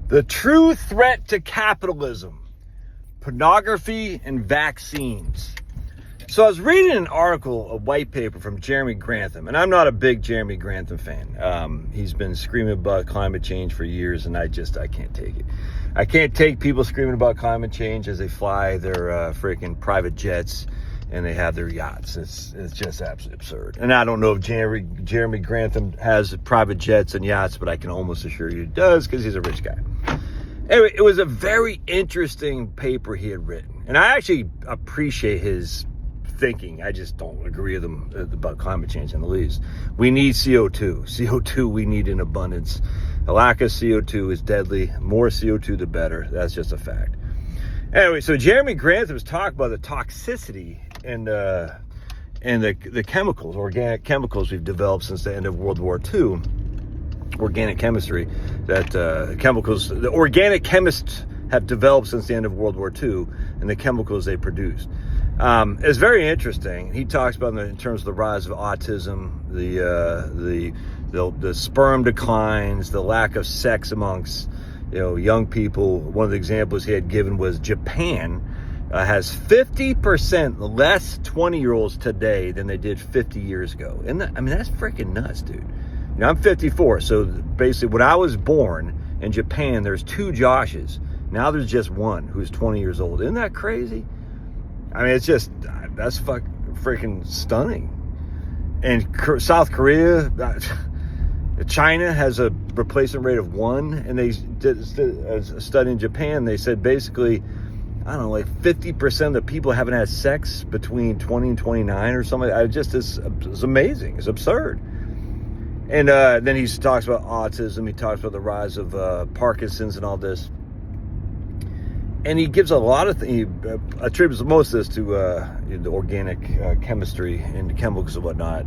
The true threat to capitalism, pornography and vaccines. So I was reading an article, a white paper from Jeremy Grantham, and I'm not a big Jeremy Grantham fan. He's been screaming about climate change for years, and I can't take it. I can't take people screaming about climate change as they fly their freaking private jets and they have their yachts. It's just absolutely absurd. And I don't know if Jeremy Grantham has private jets and yachts, but I can almost assure you he does because he's a rich guy. Anyway, it was a very interesting paper he had written. And I actually appreciate his thinking. I just don't agree with him about climate change in the least. We need CO2. CO2 we need in abundance. A lack of CO2 is deadly. More CO2, the better. That's just a fact. Anyway, so Jeremy Grantham was talking about the toxicity and the chemicals, organic chemicals we've developed since the end of World War II. Organic chemistry that chemicals, the organic chemists have developed since the end of World War II, and the chemicals they produced. It's very interesting. He talks about in terms of the rise of autism, the sperm declines, the lack of sex amongst young people. One of the examples he had given was Japan has 50% less 20-year-olds today than they did 50 years ago. And that's freaking nuts, dude. I'm 54, so basically when I was born in Japan, there's 2 Joshes. Now there's just one who's 20 years old. Isn't that crazy? It's just, that's freaking stunning. And South Korea, China has a replacement rate of 1, and they did a study in Japan. They said basically, I don't know, like 50% of the people haven't had sex between 20 and 29 or something. It's amazing. It's absurd. And then he talks about autism. He talks about the rise of Parkinson's and all this. And he gives a lot of he attributes most of this to the organic chemistry and the chemicals and whatnot.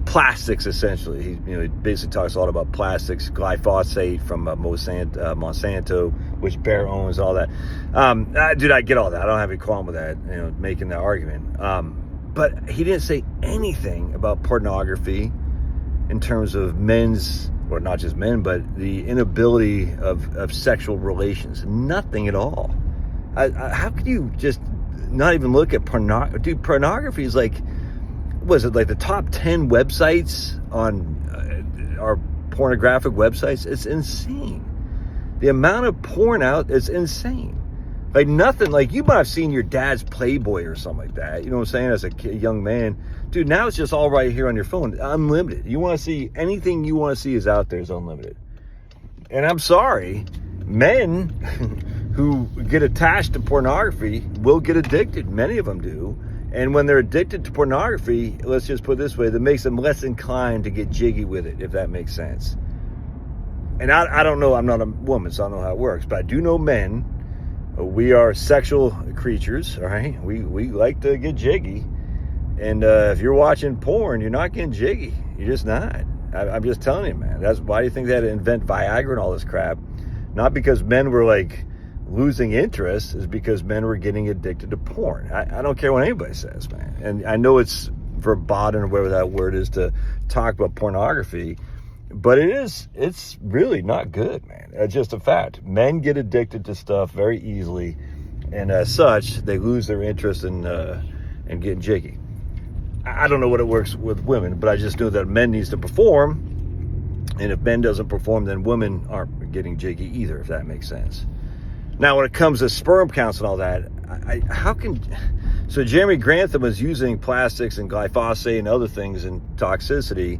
Plastics, essentially. He basically talks a lot about plastics, glyphosate from Monsanto, which Bayer owns, all that. Dude, I get all that. I don't have any qualm with that, making that argument. But he didn't say anything about pornography in terms of men's, or not just men, but the inability of sexual relations. Nothing at all. How could you just not even look at pornography? Dude, pornography is like, was it like the top 10 websites on our pornographic websites? It's insane. The amount of porn out is insane. Like nothing, like you might have seen your dad's Playboy or something like that. You know what I'm saying? As a young man. Dude, now it's just all right here on your phone. Unlimited. You want to see anything you want to see is out there. Is unlimited. And I'm sorry, men who get attached to pornography will get addicted. Many of them do. And when they're addicted to pornography, let's just put it this way, that makes them less inclined to get jiggy with it, if that makes sense. And I don't know, I'm not a woman, so I don't know how it works, but I do know men. We are sexual creatures, all right? We like to get jiggy. And if you're watching porn, you're not getting jiggy. You're just not. I'm just telling you, man. That's why do you think they had to invent Viagra and all this crap? Not because men were like losing interest, is because men were getting addicted to porn. I don't care what anybody says, man. And I know it's verboten or whatever that word is to talk about pornography, but it's really not good, man. It's just a fact. Men get addicted to stuff very easily, and as such, they lose their interest in getting jiggy. I don't know what it works with women, but I just know that men needs to perform, and if men doesn't perform, then women aren't getting jiggy either, if that makes sense. Now, when it comes to sperm counts and all that, so Jeremy Grantham was using plastics and glyphosate and other things and toxicity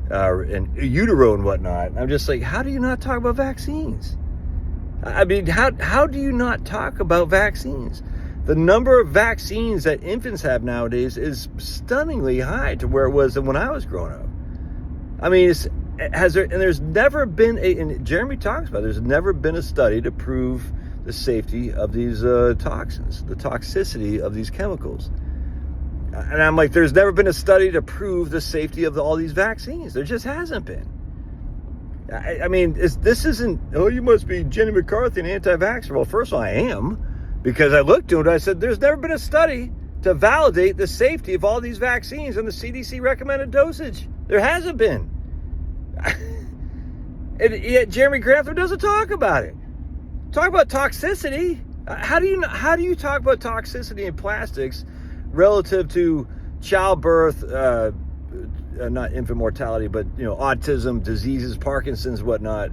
and utero and whatnot. I'm just like, how do you not talk about vaccines? How do you not talk about vaccines? The number of vaccines that infants have nowadays is stunningly high to where it was when I was growing up. There's never been and Jeremy talks about, there's never been a study to prove the safety of these toxins, the toxicity of these chemicals. And I'm like, there's never been a study to prove the safety of all these vaccines. There just hasn't been. This isn't, you must be Jenny McCarthy, an anti-vaxxer. Well, first of all, I am. Because I looked to it, I said, there's never been a study to validate the safety of all these vaccines and the CDC recommended dosage. There hasn't been. And yet Jeremy Grantham doesn't talk about it. Talk about toxicity. How do you talk about toxicity in plastics relative to childbirth, not infant mortality, but autism, diseases, Parkinson's, whatnot,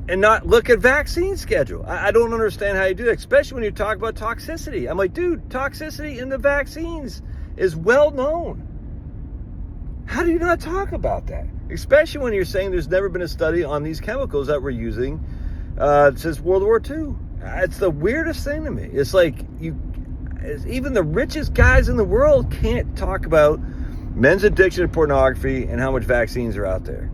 and not look at vaccine schedule? I don't understand how you do that, especially when you talk about toxicity. I'm like, dude, toxicity in the vaccines is well known. How do you not talk about that? Especially when you're saying there's never been a study on these chemicals that we're using since World War II. It's the weirdest thing to me. It's like even the richest guys in the world can't talk about men's addiction to pornography and how much vaccines are out there.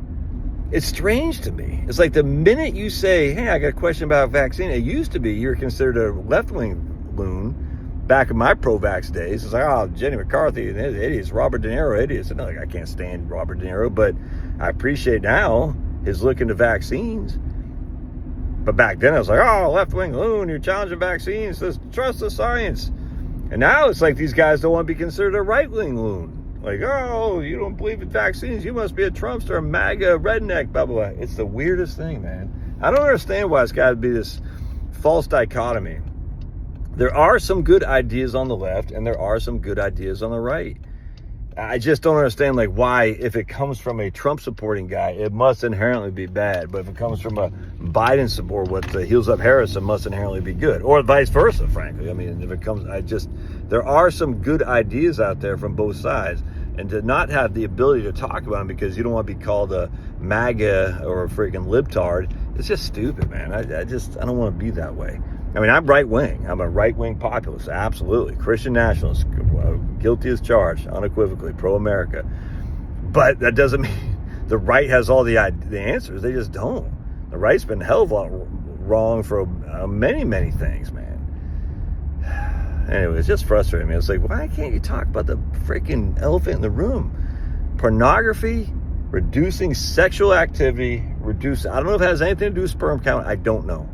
It's strange to me. It's like the minute you say, hey, I got a question about a vaccine, it used to be you were considered a left-wing loon back in my pro-vax days. It's like, oh, Jenny McCarthy, idiots, Robert De Niro, idiots. And I can't stand Robert De Niro, but I appreciate now his look into vaccines. But back then I was like, oh, left-wing loon, you're challenging vaccines, just trust the science. And now it's like these guys don't want to be considered a right-wing loon. Like, oh, you don't believe in vaccines, you must be a Trumpster, a MAGA, redneck, blah, blah, blah. It's the weirdest thing, man. I don't understand why it's got to be this false dichotomy. There are some good ideas on the left, and there are some good ideas on the right. I just don't understand, like, why, if it comes from a Trump-supporting guy, it must inherently be bad. But if it comes from a Biden support, what heals up Harris, it must inherently be good. Or vice versa, frankly. I mean, if it comes, there are some good ideas out there from both sides. And to not have the ability to talk about them because you don't want to be called a MAGA or a freaking libtard, it's just stupid, man. I don't want to be that way. I mean, I'm right-wing. I'm a right-wing populist, absolutely. Christian nationalist, guilty as charged, unequivocally, pro-America. But that doesn't mean the right has all the answers. They just don't. The right's been a hell of a lot wrong for many, many things, man. Anyway, it's just frustrating me. It's like, why can't you talk about the freaking elephant in the room? Pornography, reducing sexual activity, I don't know if it has anything to do with sperm count. I don't know.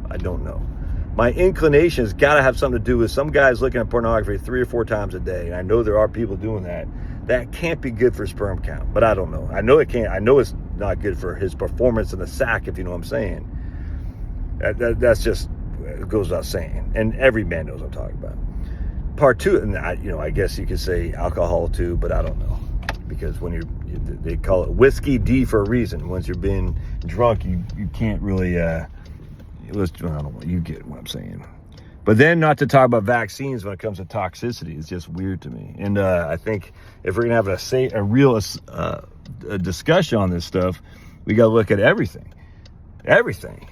My inclination has got to have something to do with some guys looking at pornography 3 or 4 times a day. And I know there are people doing that. That can't be good for sperm count, but I don't know. I know it can't. I know it's not good for his performance in the sack, if you know what I'm saying. That's just, it goes without saying. And every man knows what I'm talking about. Part 2, and I guess you could say alcohol too, but I don't know. Because when they call it whiskey D for a reason. Once you're being drunk, you can't really, I don't know, you get what I'm saying. But then not to talk about vaccines when it comes to toxicity is just weird to me. And I think if we're going to have a real discussion on this stuff, we got to look at everything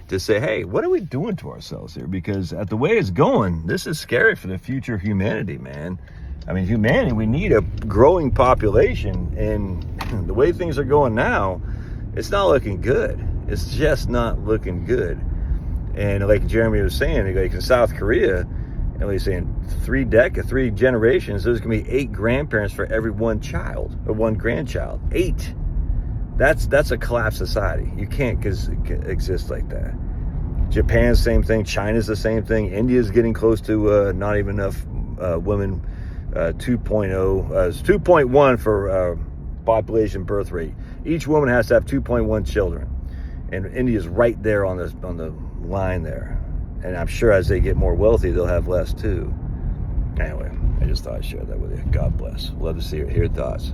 to say, hey, what are we doing to ourselves here? Because at the way it's going, this is scary for the future of humanity, man. I mean, humanity, we need a growing population, and the way things are going now, it's not looking good. It's just not looking good. And like Jeremy was saying, like in South Korea, and he's saying 3 generations, there's going to be 8 grandparents for every 1 child or 1 grandchild. 8. That's a collapsed society. You can't exist like that. Japan's the same thing. China's the same thing. India's getting close to not even enough women. 2.0. It's 2.1 for population birth rate. Each woman has to have 2.1 children, and India's right there on the line there. And I'm sure as they get more wealthy, they'll have less too. Anyway, I just thought I'd share that with you. God bless. Love to hear your thoughts.